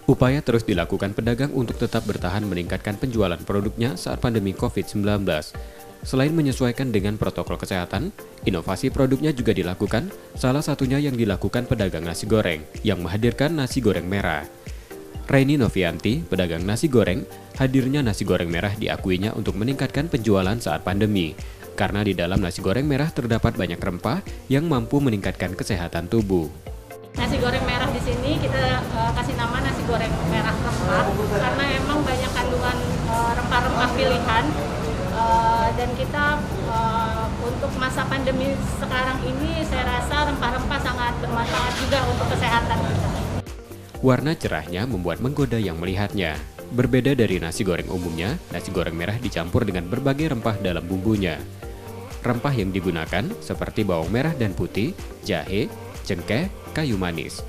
Upaya terus dilakukan pedagang untuk tetap bertahan meningkatkan penjualan produknya saat pandemi COVID-19. Selain menyesuaikan dengan protokol kesehatan, inovasi produknya juga dilakukan, salah satunya yang dilakukan pedagang nasi goreng, yang menghadirkan nasi goreng merah. Reni Novianti, pedagang nasi goreng, hadirnya nasi goreng merah diakuinya untuk meningkatkan penjualan saat pandemi, karena di dalam nasi goreng merah terdapat banyak rempah yang mampu meningkatkan kesehatan tubuh. Nasi goreng merah di sini kita kasih nama nasi goreng merah rempah karena emang banyak kandungan rempah-rempah pilihan dan kita untuk masa pandemi sekarang ini saya rasa rempah-rempah sangat bermanfaat juga untuk kesehatan kita. Warna cerahnya membuat menggoda yang melihatnya. Berbeda dari nasi goreng umumnya, nasi goreng merah dicampur dengan berbagai rempah dalam bumbunya. Rempah yang digunakan seperti bawang merah dan putih, jahe, cengkeh, kayu manis,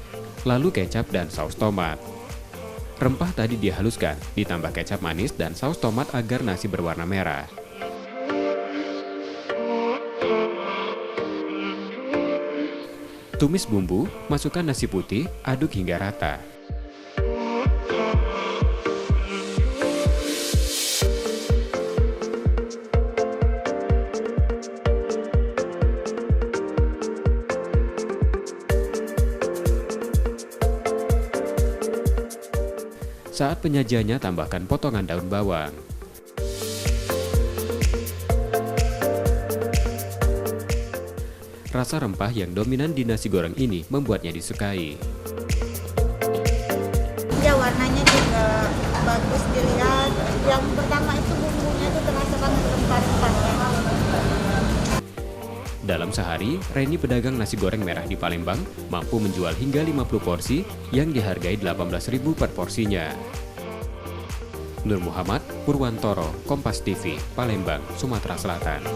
lalu kecap dan saus tomat. Rempah tadi dihaluskan, ditambah kecap manis dan saus tomat agar nasi berwarna merah. Tumis bumbu, masukkan nasi putih, aduk hingga rata. Saat penyajiannya tambahkan potongan daun bawang. Rasa rempah yang dominan di nasi goreng ini membuatnya disukai. Ya, warnanya juga bagus dilihat. Yang pertama itu bumbunya itu terasa banget rempah-rempahnya. Dalam sehari, Reni pedagang nasi goreng merah di Palembang mampu menjual hingga 50 porsi yang dihargai 18.000 per porsinya. Nur Muhammad, Purwantoro, Kompas TV, Palembang, Sumatera Selatan.